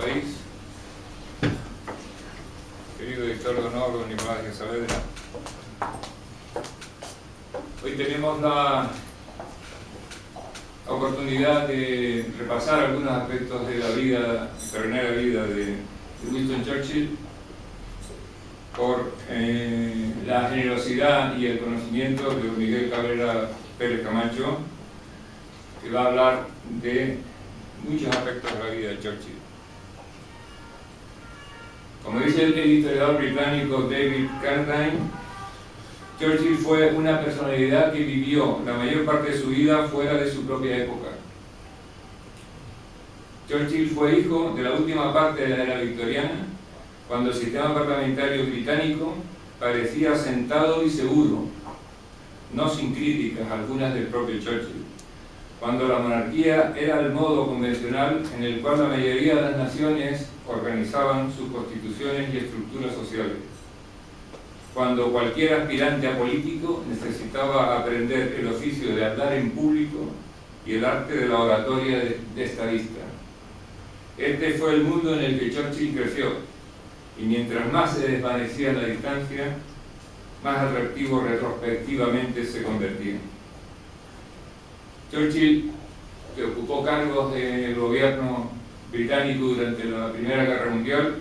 país, querido director de honor, don Nicolás de Saavedra. Hoy tenemos la oportunidad de repasar algunos aspectos de la vida, extraordinaria vida de Winston Churchill, por la generosidad y el conocimiento de don Miguel Cabrera Pérez Camacho, que va a hablar de muchos aspectos de la vida de Churchill. Como dice el historiador británico David Carradine, Churchill fue una personalidad que vivió la mayor parte de su vida fuera de su propia época. Churchill fue hijo de la última parte de la era victoriana, cuando el sistema parlamentario británico parecía sentado y seguro, no sin críticas algunas del propio Churchill, cuando la monarquía era el modo convencional en el cual la mayoría de las naciones organizaban sus constituciones y estructuras sociales, cuando cualquier aspirante a político necesitaba aprender el oficio de hablar en público y el arte de la oratoria de estadista. Este fue el mundo en el que Churchill creció, y mientras más se desvanecía la distancia, más atractivo retrospectivamente se convertía. Churchill, que ocupó cargos del gobierno británico durante la Primera Guerra Mundial,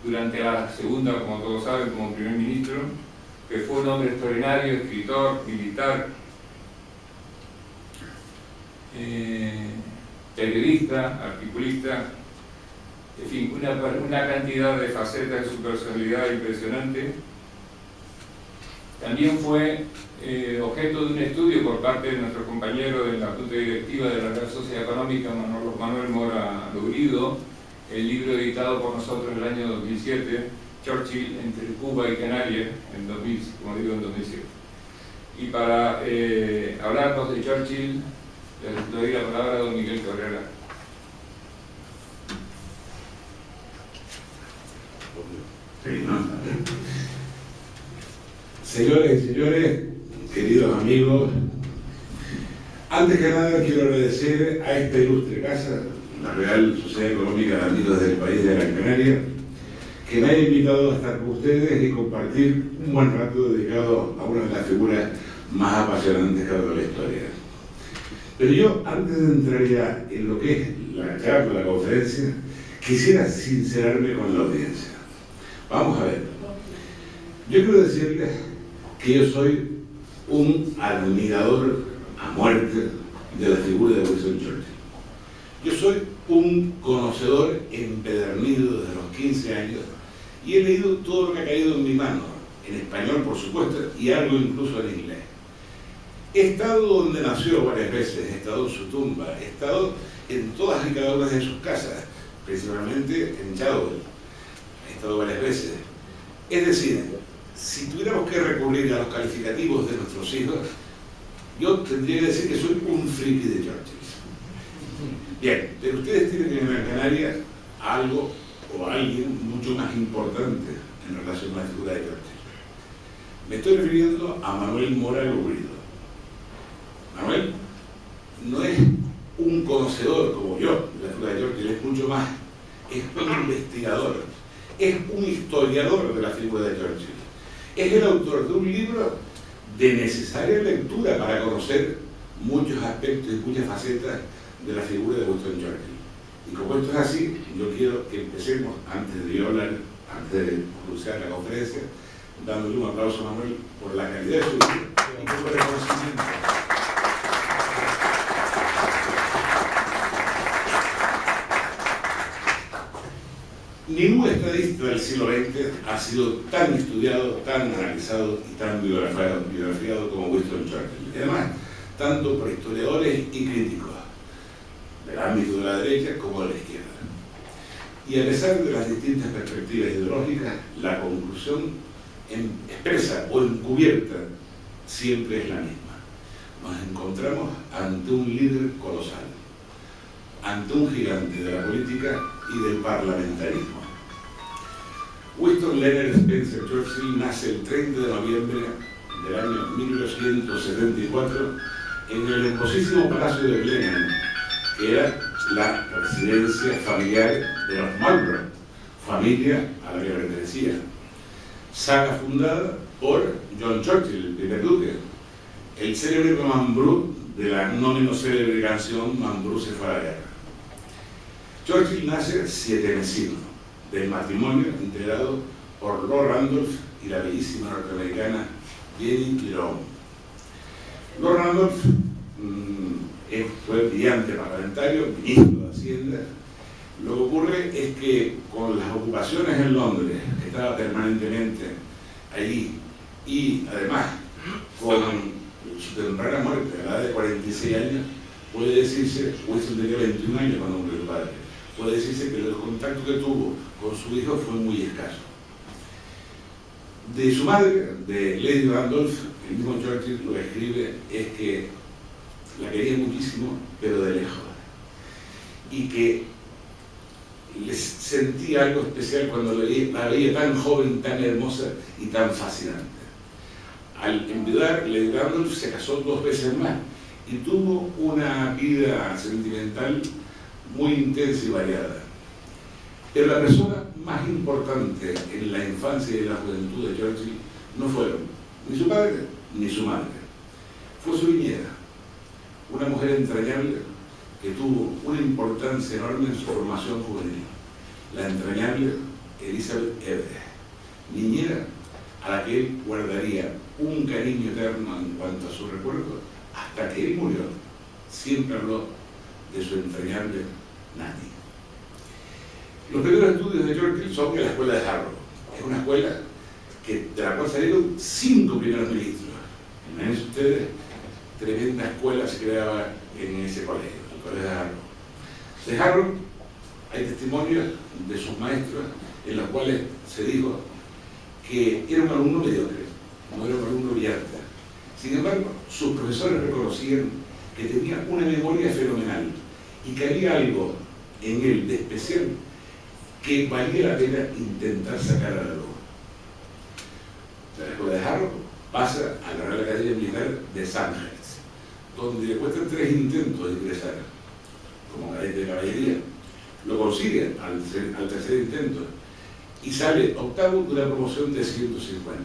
durante la Segunda, como todos saben, como primer ministro, que fue un hombre extraordinario, escritor, militar, periodista, articulista, en fin, una cantidad de facetas de su personalidad impresionante. También fue objeto de un estudio por parte de nuestro compañero de la Junta Directiva de la Real Sociedad Económica, Manuel Mora Lourido, el libro editado por nosotros en el año 2007, Churchill entre Cuba y Canarias, en 2007. Y para hablarnos de Churchill, les doy la palabra a don Miguel Cabrera. Señores y señores, queridos amigos, antes que nada quiero agradecer a esta ilustre casa, la Real Sociedad Económica de Amigos del País de Gran Canaria, que me haya invitado a estar con ustedes y compartir un buen rato dedicado a una de las figuras más apasionantes que ha dado la historia. Pero yo, antes de entrar ya en lo que es la charla, la conferencia, quisiera sincerarme con la audiencia. Vamos a ver. Yo quiero decirles que yo soy un admirador a muerte de la figura de Winston Churchill. Yo soy un conocedor empedernido desde los 15 años y he leído todo lo que ha caído en mi mano, en español por supuesto, y algo incluso en inglés. He estado donde nació varias veces, he estado en su tumba, he estado en todas y cada una de sus casas, principalmente en Chadwell. He estado varias veces. Es decir, si tuviéramos que recurrir a los calificativos de nuestros hijos, yo tendría que decir que soy un friki de Churchill. Bien, pero ustedes tienen en Gran Canaria algo o alguien mucho más importante en relación con la figura de Churchill. Me estoy refiriendo a Manuel Mora Lourido. Manuel no es un conocedor como yo de la figura de Churchill, es mucho más, es un investigador, es un historiador de la figura de Churchill. Es el autor de un libro de necesaria lectura para conocer muchos aspectos y muchas facetas de la figura de Winston Churchill. Y como esto es así, yo quiero que empecemos, antes de yo hablar, antes de iniciar la conferencia, dándole un aplauso a Manuel por la calidad de su libro y por el reconocimiento. Ningún estadista del siglo XX ha sido tan estudiado, tan analizado y tan biografiado como Winston Churchill. Y además, tanto por historiadores y críticos del ámbito de la derecha como de la izquierda. Y a pesar de las distintas perspectivas ideológicas, la conclusión expresa o encubierta siempre es la misma. Nos encontramos ante un líder colosal, ante un gigante de la política y del parlamentarismo. Winston Leonard Spencer Churchill nace el 30 de noviembre del año 1874 en el hermosísimo Palacio de Blenheim, que era la residencia familiar de los Marlborough, familia a la que pertenecía. Saga fundada por John Churchill, el primer duque, el célebre Mambrú de la no menos célebre canción Mambrú se fue a la guerra. Churchill nace sietemesino del matrimonio integrado por Lord Randolph y la bellísima norteamericana Jenny Lerone. Lord Randolph fue brillante parlamentario, ministro de Hacienda. Lo que ocurre es que con las ocupaciones en Londres, que estaba permanentemente allí, y además con su temprana muerte a la edad de 46 años, puede decirse, Winston tenía 21 años cuando murió su padre, puede decirse que el contacto que tuvo con su hijo fue muy escaso. De su madre, de Lady Randolph, el mismo Churchill lo que escribe es que la quería muchísimo, pero de lejos, y que les sentía algo especial cuando la veía tan joven, tan hermosa y tan fascinante. Al enviudar, Lady Randolph se casó 2 veces más y tuvo una vida sentimental muy intensa y variada. Pero la persona más importante en la infancia y en la juventud de Churchill no fueron ni su padre ni su madre. Fue su niñera, una mujer entrañable que tuvo una importancia enorme en su formación juvenil, la entrañable Elizabeth Everett, niñera a la que él guardaría un cariño eterno en cuanto a su recuerdo hasta que él murió. Siempre habló de su entrañable Nanny. Los primeros estudios de Churchill son en la escuela de Harrow. Es una escuela de la cual salieron 5 primeros ministros. Imagínense ustedes, tremenda escuela se creaba en ese colegio, el colegio de Harrow. De Harrow hay testimonios de sus maestros en los cuales se dijo que era un alumno mediocre, no era un alumno brillante. Sin embargo, sus profesores reconocían que tenía una memoria fenomenal y que había algo en él de especial que valía la pena intentar sacar a la luz. La escuela de Harrow pasa a la Real Academia Militar de Sandhurst, donde le cuestan 3 intentos de ingresar como cadete de caballería. Lo consigue al tercer intento y sale octavo de una promoción de 150.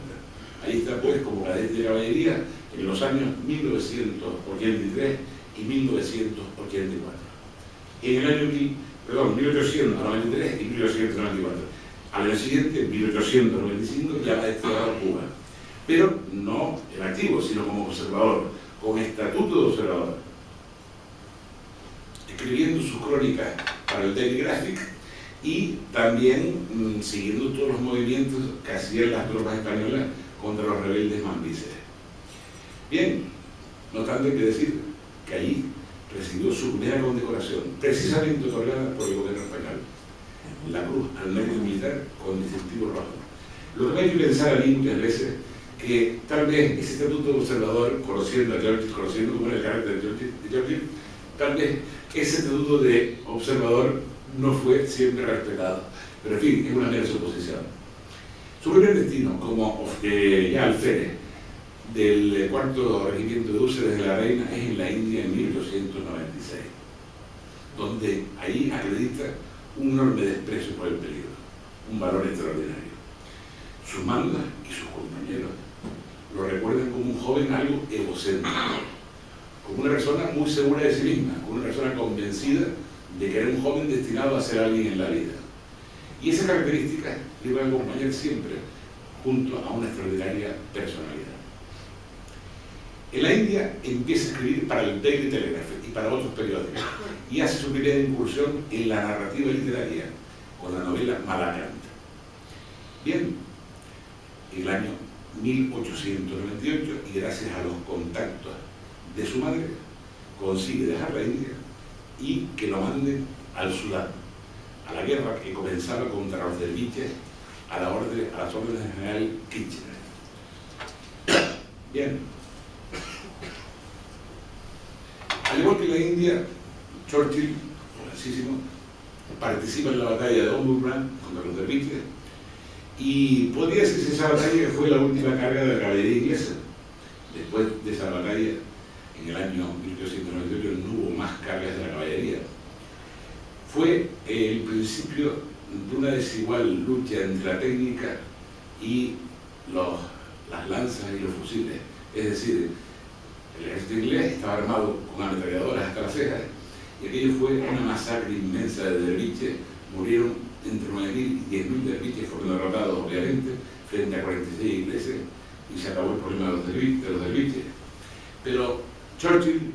Ahí está pues como cadete de caballería en los años 1983 y 1984. En el año 1893 y 1894. Al año siguiente, en 1895, ya va destinado a Cuba. Pero no en activo, sino como observador, con estatuto de observador. Escribiendo sus crónicas para el Daily Graphic y también siguiendo todos los movimientos que hacían las tropas españolas contra los rebeldes mambises. Bien, no tanto hay que decir que allí recibió su primera condecoración, precisamente otorgada por el gobierno español, la Cruz al Mérito Militar con distintivo rojo. Lo que hay que pensar allí muchas veces que tal vez ese estatuto de observador, conociendo a Churchill, conociendo cómo era el carácter de Churchill, tal vez ese estatuto de observador no fue siempre respetado, pero en fin, es una mera suposición. Su primer destino como ya alférez del 4º Regimiento de Dulces de la Reina es en la India en 1896, donde ahí acredita un enorme desprecio por el peligro, un valor extraordinario. Sus mandas y sus compañeros lo recuerdan como un joven algo egocéntrico, como una persona muy segura de sí misma, como una persona convencida de que era un joven destinado a ser alguien en la vida. Y esa característica le va a acompañar siempre junto a una extraordinaria personalidad. En la India empieza a escribir para el Daily Telegraph y para otros periódicos y hace su primera incursión en la narrativa literaria con la novela Malakand. Bien, en el año 1898 y gracias a los contactos de su madre consigue dejar la India y que lo manden al Sudán, a la guerra que comenzaba contra los derviches a las órdenes del general Kitchener. Bien. Al igual que en la India, Churchill, jovencísimo, participa en la batalla de Omdurman contra los derviches y podría decirse que esa batalla fue la última carga de la caballería inglesa. Después de esa batalla, en el año 1898 no hubo más cargas de la caballería. Fue el principio de una desigual lucha entre la técnica y las lanzas y los fusiles. Es decir, el ejército inglés estaba armado con ametralladoras hasta las cejas, y aquello fue una masacre inmensa de derviches. Murieron entre 9.000 y 10.000 derviches, fueron derrotados obviamente frente a 46 ingleses, y se acabó el problema de los derviches. Pero Churchill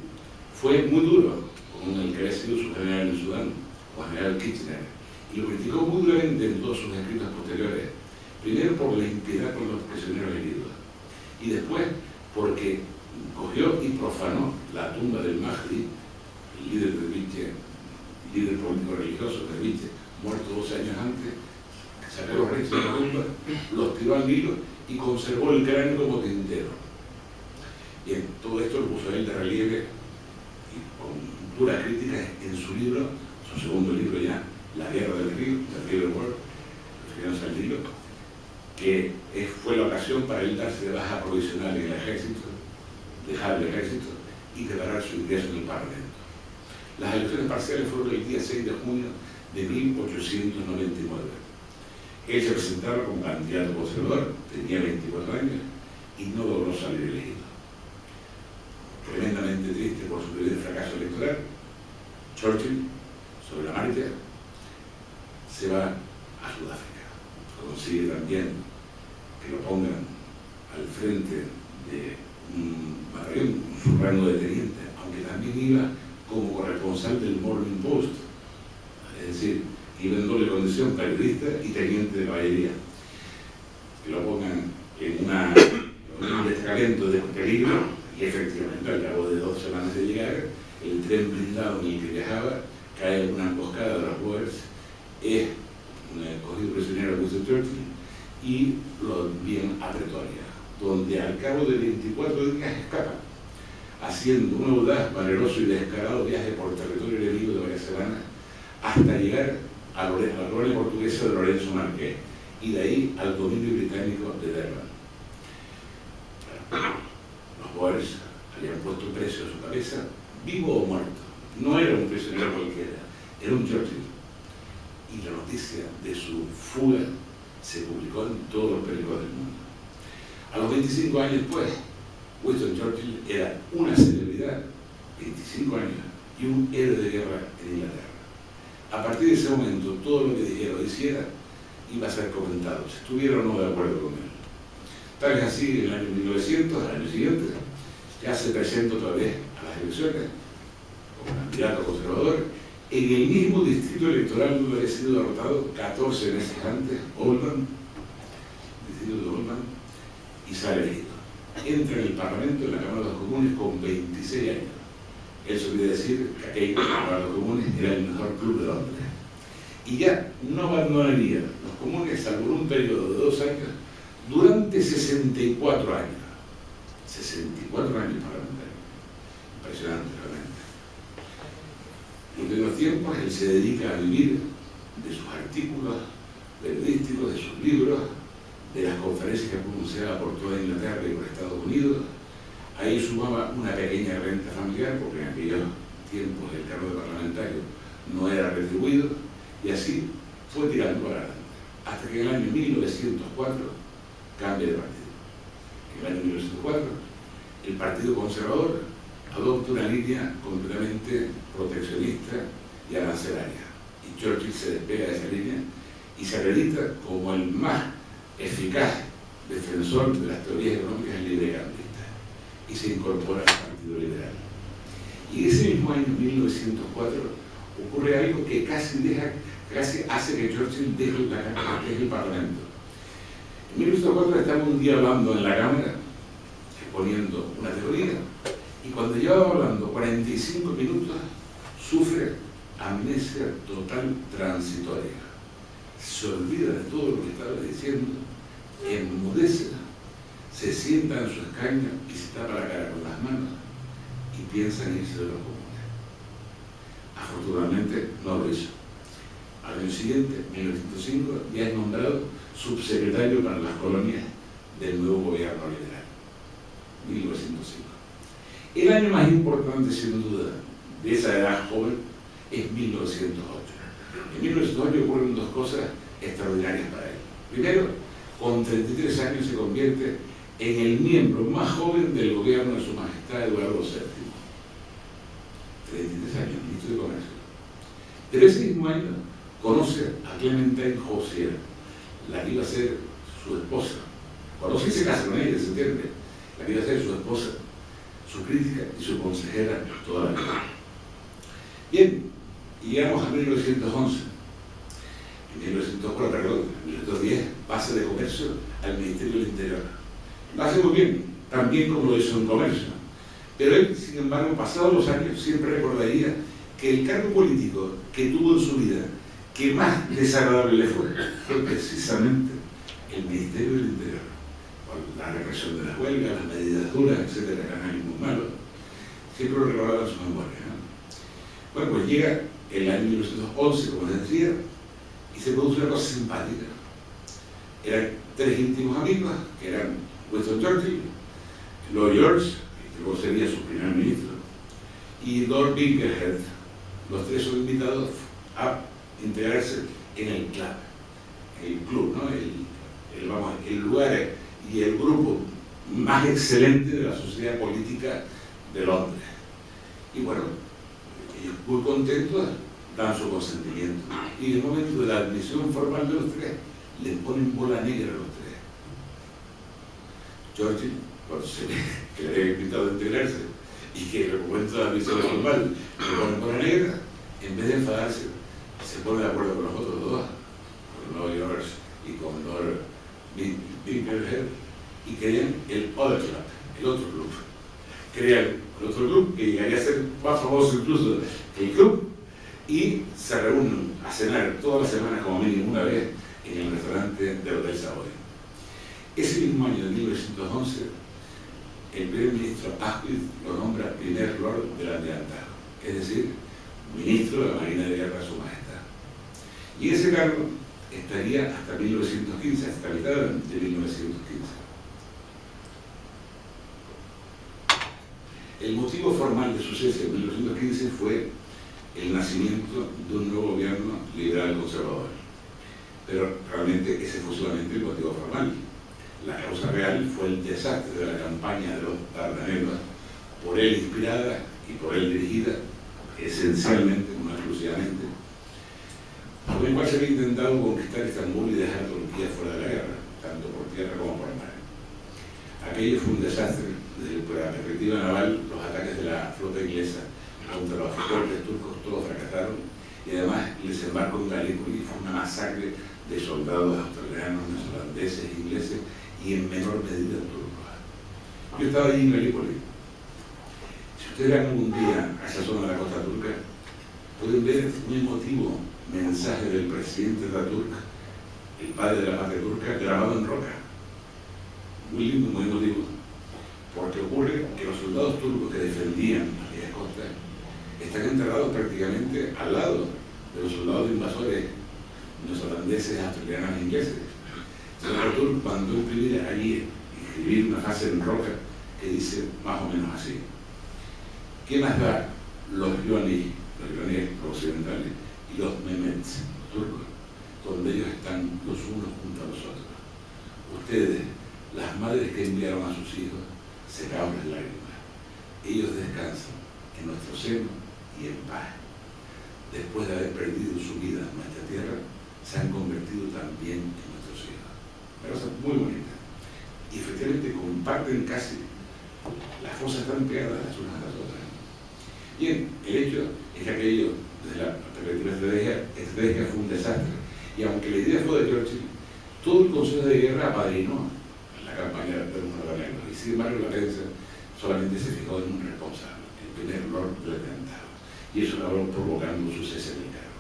fue muy duro con el que había sido su general en Sudán, o general Kitchener, y lo criticó muy duramente en todos sus escritos posteriores. Primero por la impiedad con los prisioneros heridos, y después porque cogió y profanó la tumba del Mahdi, el líder derviche, líder político religioso derviche, muerto 12 años antes. Sacó los restos de la tumba, los tiró al Nilo y conservó el cráneo como tintero. Bien, todo esto lo puso él de relieve y con dura crítica en su libro, su segundo libro ya, La Guerra del Río, The River War, refiriéndose al Nilo, que fue la ocasión para él darse de baja provisional en el ejército, dejar el ejército y preparar su ingreso en el Parlamento. Las elecciones parciales fueron el día 6 de junio de 1899. Él se presentaba como candidato conservador, tenía 24 años y no logró salir elegido. Tremendamente triste por su primer fracaso electoral, Churchill, sobre la marcha, se va a Sudáfrica. Consigue también que lo pongan al frente de un batallón, su rango de teniente, aunque también iba como corresponsal del Morning Post, es decir, iba en doble condición, periodista y teniente de caballería. Que lo pongan en un destacamento de peligro, y efectivamente al cabo de 2 semanas de llegar, el tren blindado en el que viajaba cae en una emboscada de los Boers, es cogido prisionero Winston Churchill y lo envían a Pretoria, donde al cabo de 24 días escapa, haciendo un audaz, valeroso y descarado viaje por territorio enemigo de varias semanas hasta llegar a la colonia portuguesa de Lorenzo Marqués y de ahí al dominio británico de Durban. Los Boers habían puesto precio a su cabeza, vivo o muerto. No era un prisionero cualquiera, era un Churchill. Y la noticia de su fuga se publicó en todos los periódicos del mundo. A los 25 años después, Winston Churchill era una celebridad, 25 años, y un héroe de guerra en Inglaterra. A partir de ese momento, todo lo que dijera o hiciera iba a ser comentado, si estuviera o no de acuerdo con él. Tal es así, en el año 1900, al año siguiente, ya se presenta otra vez a las elecciones como candidato conservador en el mismo distrito electoral donde había sido derrotado 14 meses antes, Oldham, distrito de Oldham, y sale elegido. Entra en el Parlamento, en la Cámara de los Comunes, con 26 años. Eso quiere decir que aquella Cámara de los Comunes era el mejor club de Londres. Y ya no abandonaría los comunes, salvo un periodo de 2 años, durante 64 años. 64 años parlamentarios. Impresionante, realmente. En primeros tiempos, él se dedica a vivir de sus artículos periodísticos, de sus libros, de las conferencias que pronunciaba por toda Inglaterra y por Estados Unidos. Ahí sumaba una pequeña renta familiar, porque en aquellos tiempos el cargo de parlamentario no era retribuido, y así fue tirando para adelante. Hasta que en el año 1904 cambia de partido. En el año 1904 el Partido Conservador adopta una línea completamente proteccionista y arancelaria. Y Churchill se despega de esa línea y se acredita como el más eficaz defensor de las teorías económicas librecambistas y se incorpora al Partido Liberal. Y ese mismo año, 1904, ocurre algo que casi hace que Churchill deje el Parlamento. En 1904 estamos un día hablando en la Cámara, exponiendo una teoría, y cuando llevaba hablando 45 minutos, sufre amnesia total transitoria. Se olvida de todo lo que estaba diciendo, enmudece, se sienta en su escaño y se tapa la cara con las manos y piensa en irse de los comunes. Afortunadamente no lo hizo. Al año siguiente, 1905, ya es nombrado subsecretario para las colonias del nuevo gobierno liberal. 1905. El año más importante, sin duda, de esa edad joven es 1908, En 1908 ocurren dos cosas extraordinarias para él. Primero, con 33 años se convierte en el miembro más joven del gobierno de Su Majestad Eduardo VII. 33 años, ministro de Comercio. Pero ese mismo año conoce a Clementine Haussier, la que iba a ser su esposa. Conoce y se casa con ella, ¿se entiende? La que iba a ser su esposa, su crítica y su consejera toda la vida. Bien, y llegamos a 1911. En 1910 pasa de Comercio al Ministerio del Interior. Lo hace muy bien, tan bien como lo hizo en Comercio. Pero él, sin embargo, pasados los años, siempre recordaría que el cargo político que tuvo en su vida, que más desagradable le fue precisamente el Ministerio del Interior. Con la represión de las huelgas, las medidas duras, etcétera, que eran muy malos. Siempre lo recordaba en su memoria, ¿no? Bueno, pues llega el año 1911, como les decía, y se produce una cosa simpática. Eran tres íntimos amigos, que eran Winston Churchill, Lloyd George, que luego sería su primer ministro, y Lord Birkenhead. Los tres son invitados a integrarse en el club, ¿no? el lugar y el grupo más excelente de la sociedad política de Londres. Y bueno, ellos muy contentos dan su consentimiento. Y en el momento de la admisión formal de los tres, les ponen bola negra a los tres. Churchill, cuando se ve que le había invitado a integrarse y que en el momento de la admisión formal le ponen bola negra, en vez de enfadarse, se pone de acuerdo con los otros dos, con Lloyd George y con Lord Birkenhead, y crean el Other Club, el otro club. Crean el otro club que llegaría a ser más famoso incluso que el club, y se reúnen a cenar todas las semanas como mínimo una vez en el restaurante del Hotel Savoy. Ese mismo año de 1911, el primer ministro Asquith lo nombra primer Lord del Adelantado, es decir, ministro de la Marina de Guerra de Su Majestad. Y ese cargo estaría hasta 1915, hasta la mitad de 1915. El motivo formal de su cese en 1915 fue el nacimiento de un nuevo gobierno liberal conservador. Pero realmente ese fue solamente el motivo formal. La causa real fue el desastre de la campaña de los Dardanelos, por él inspirada y por él dirigida, esencialmente, no exclusivamente, por el cual se había intentado conquistar Estambul y dejar a Turquía fuera de la guerra, tanto por tierra como por mar. Aquello fue un desastre. Desde la perspectiva naval, los ataques de la flota inglesa contra los fuertes turcos todos fracasaron, y además el desembarco en Galípoli fue una masacre de soldados australianos, neozelandeses, ingleses y en menor medida turcos. Yo estaba allí en Galípoli. Si ustedes van algún día a esa zona de la costa turca, pueden ver un emotivo mensaje del presidente Atatürk, el padre de la patria turca, grabado en roca. Muy lindo, muy emotivo. Porque ocurre que los soldados turcos que defendían aquellas costas están enterrados prácticamente al lado de los soldados invasores neozelandeses, australianos e ingleses. Entonces Atatürk mandó imprimir allí, escribir una frase en roca que dice más o menos así: ¿qué más da los ioníes occidentales y los Mehmets turcos, donde ellos están los unos junto a los otros? Ustedes, las madres que enviaron a sus hijos, secaron las lágrimas. Ellos descansan en nuestro seno y en paz. Después de haber perdido su vida en nuestra tierra, se han convertido también en nuestros hijos. Una cosa muy bonita. Y efectivamente comparten casi, las fosas están pegadas las unas a las otras. Bien, el hecho es que aquello, desde la perspectiva estratégica, fue un desastre. Y aunque la idea fue de Churchill, todo el Consejo de Guerra apadrinó la campaña de los Dardanelos, y sin embargo la prensa solamente se fijó en un responsable, el primer Lord del Adelantado, y eso acabó provocando su cese en el cargo.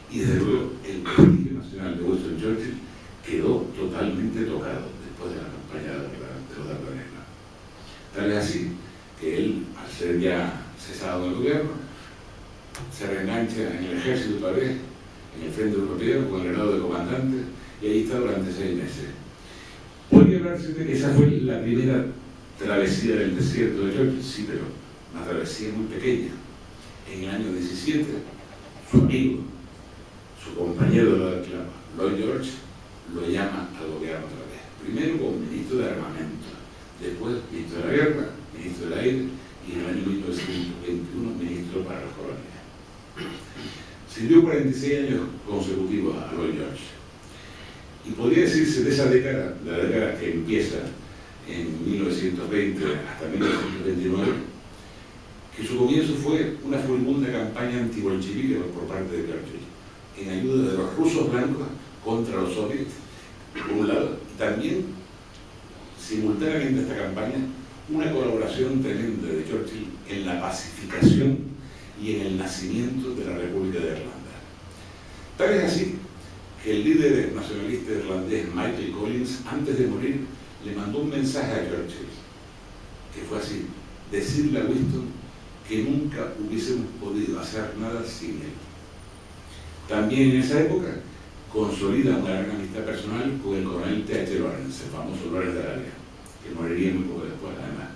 Y desde luego el prestigio nacional de Winston Churchill quedó totalmente tocado después de la campaña de los Dardanelos. Tal es así que él, al ser ya cesado del gobierno, se reengancha en el ejército otra vez, en el frente europeo, con el grado de comandante, y ahí está durante 6 meses. Podría hablarse de que esa fue la primera travesía del desierto de Churchill, sí, pero una travesía muy pequeña. En el año 17, su amigo, su compañero Lloyd George lo llama al gobierno otra vez. Primero como ministro de Armamento, después ministro de la Guerra, ministro del Aire y en el año 1921 ministro para las colonias. Sirvió 46 años consecutivos a Lloyd George. Y podría decirse de esa década, de la década que empieza en 1920 hasta 1929, que su comienzo fue una furibunda campaña antibolchevique por parte de Churchill, en ayuda de los rusos blancos contra los soviets, por un lado, y también, simultáneamente a esta campaña, una colaboración tremenda de Churchill en la pacificación y en el nacimiento de la República de Irlanda. Tal es así que el líder nacionalista irlandés Michael Collins, antes de morir, le mandó un mensaje a Churchill, que fue así: decirle a Winston que nunca hubiésemos podido hacer nada sin él. También en esa época consolida una gran amistad personal con el coronel T.H. Lawrence, el famoso Lawrence de Arabia, que moriría muy poco después además.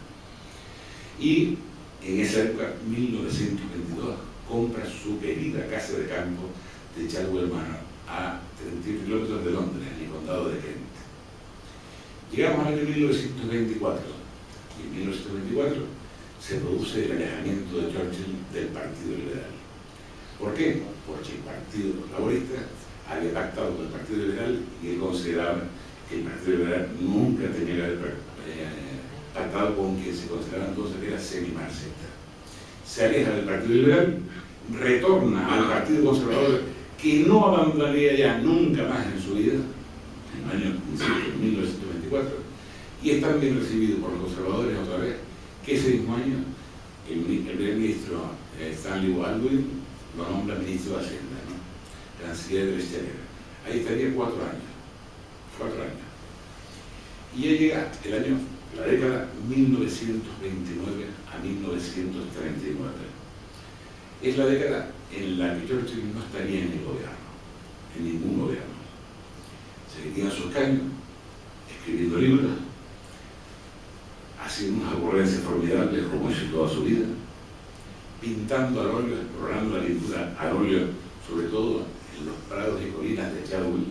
Y en esa época, 1922, compra su querida casa de campo de Chadwell Manor, a 30 kilómetros de Londres, en el condado de Kent. Llegamos al año 1924, y en 1924 se produce el alejamiento de Churchill del Partido Liberal. ¿Por qué? Porque el Partido Laborista había pactado con el Partido Liberal y él consideraba que el Partido Liberal nunca tenía que haber pactado con quien se consideraba entonces que era semi-marxista. Se aleja del Partido Liberal, retorna al Partido Conservador, que no abandonaría ya nunca más en su vida, en el año 1924, y es tan bien recibido por los conservadores otra vez, que ese mismo año el primer ministro Stanley Baldwin lo nombra ministro de Hacienda, ¿no? Canciller del exterior. Ahí estaría 4 años. 4 años. Y ya llega la década 1929 a 1939. Es la década en la que Churchill no estaría en el gobierno, en ningún gobierno. Seguiría en su escaño, escribiendo libros, haciendo unas ocurrencias formidables como hizo toda su vida, pintando al óleo, explorando la pintura al óleo, sobre todo en los prados y colinas de Chadwell,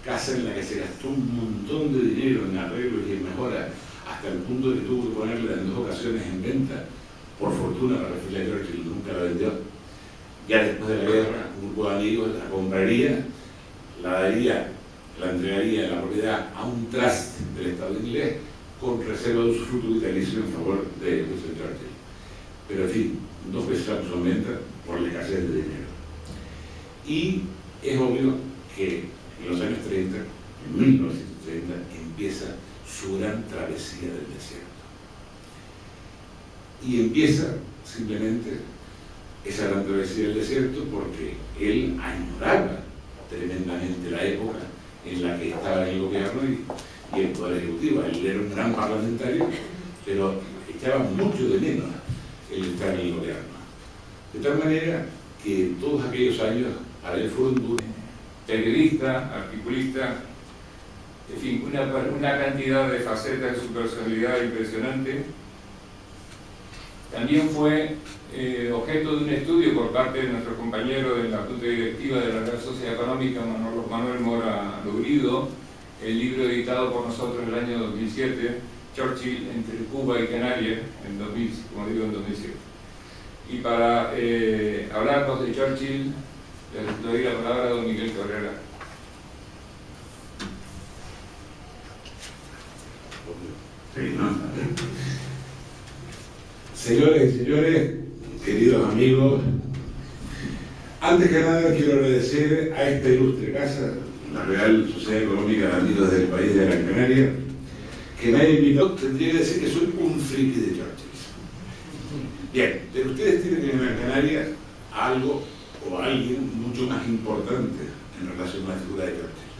casa en la que se gastó un montón de dinero en arreglos y en mejoras, hasta el punto de que tuvo que ponerla en 2 ocasiones en venta. Por fortuna para la familia Churchill nunca la vendió. Ya después de la guerra, un grupo de amigos la compraría, la entregaría la propiedad a un trust del Estado inglés con reserva de usufructo vitalicio en favor de Winston Churchill. Pero en fin, 2 veces la puso en venta por la escasez de dinero. Y es obvio que en los años 30, en 1930, empieza su gran travesía del desierto. Y empieza simplemente esa gran travesía del desierto porque él añoraba tremendamente la época en la que estaba en el gobierno y el poder ejecutivo. Él era un gran parlamentario, pero echaba mucho de menos el estar en el gobierno. De tal manera que todos aquellos años para él fueron duros. Periodista, articulista, en fin, una cantidad de facetas de su personalidad impresionante. También fue objeto de un estudio por parte de nuestro compañero de la Junta Directiva de la Real Sociedad Económica, Manuel Mora Lugrido, el libro editado por nosotros en el año 2007, Churchill entre Cuba y Canarias, en 2007. Y para hablarnos de Churchill, les doy la palabra a don Miguel Correa. Sí, ¿no? Señores y señores, queridos amigos, antes que nada quiero agradecer a esta ilustre casa, la Real Sociedad Económica de Amigos del País de Gran Canaria, que me ha invitado. Tendría que decir que soy un friki de Churchill. Bien, pero ustedes tienen en Gran Canaria algo o alguien mucho más importante en relación a la figura de Churchill.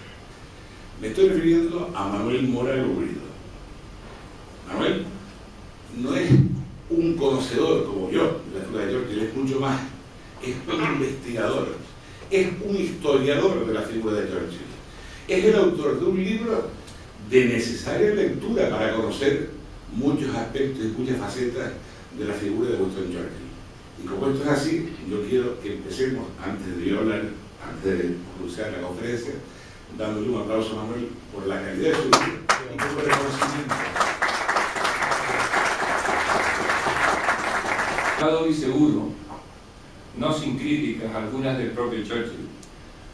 Me estoy refiriendo a Manuel Mora Lugrido. Manuel no es un conocedor como yo de la figura de Churchill, es mucho más, es un investigador, es un historiador de la figura de Churchill, es el autor de un libro de necesaria lectura para conocer muchos aspectos y muchas facetas de la figura de Winston Churchill. Y como esto es así, yo quiero que empecemos, antes de yo hablar antes de cruciar la conferencia, dándole un aplauso a Manuel por la calidad de su vida y por el reconocimiento. Y seguro, no sin críticas algunas del propio Churchill,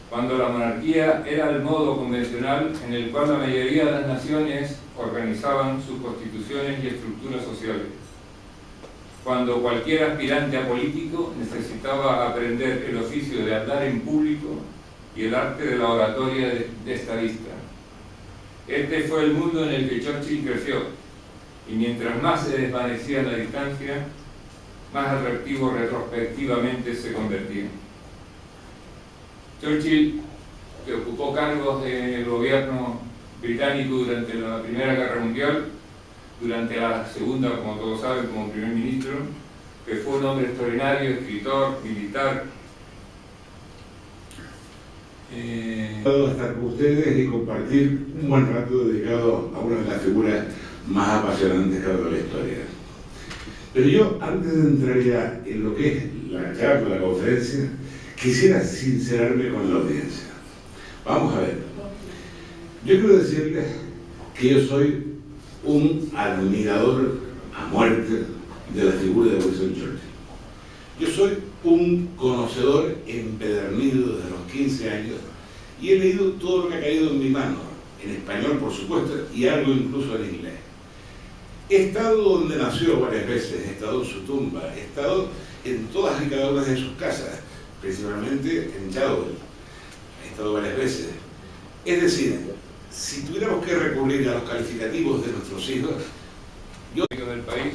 cuando la monarquía era el modo convencional en el cual la mayoría de las naciones organizaban sus constituciones y estructuras sociales, cuando cualquier aspirante a político necesitaba aprender el oficio de hablar en público y el arte de la oratoria de estadista. Este fue el mundo en el que Churchill creció, y mientras más se desvanecía la distancia, más atractivo retrospectivamente se convertía. Churchill, que ocupó cargos del gobierno británico durante la Primera Guerra Mundial, durante la Segunda, como todos saben, como primer ministro, que fue un hombre extraordinario, escritor, militar. Estar con ustedes y compartir un buen rato dedicado a una de las figuras más apasionantes que ha dado la historia. Pero yo, antes de entrar ya en lo que es la charla, la conferencia, quisiera sincerarme con la audiencia. Vamos a ver. Yo quiero decirles que yo soy un admirador a muerte de la figura de Winston Churchill. Yo soy un conocedor empedernido desde los 15 años y he leído todo lo que ha caído en mi mano, en español por supuesto, y algo incluso en inglés. He estado donde nació varias veces, he estado en su tumba, he estado en todas y cada una de sus casas, principalmente en Chadwell. He estado varias veces. Es decir, si tuviéramos que recurrir a los calificativos de nuestros hijos, yo... del país,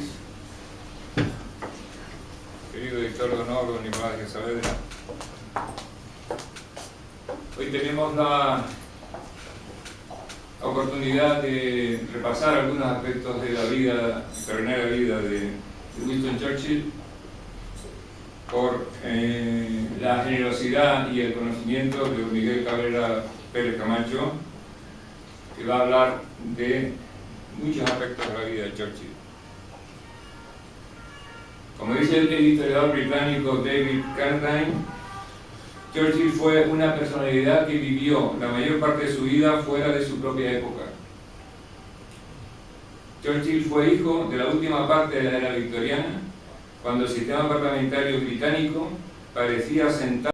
querido director de honor, don Nicolás de Saavedra, hoy tenemos la oportunidad de repasar algunos aspectos de la vida, extraordinaria vida de Winston Churchill, por la generosidad y el conocimiento de don Miguel Cabrera Pérez Camacho, que va a hablar de muchos aspectos de la vida de Churchill. Como dice el historiador británico David Carradine, Churchill fue una personalidad que vivió la mayor parte de su vida fuera de su propia época. Churchill fue hijo de la última parte de la era victoriana, cuando el sistema parlamentario británico parecía sentado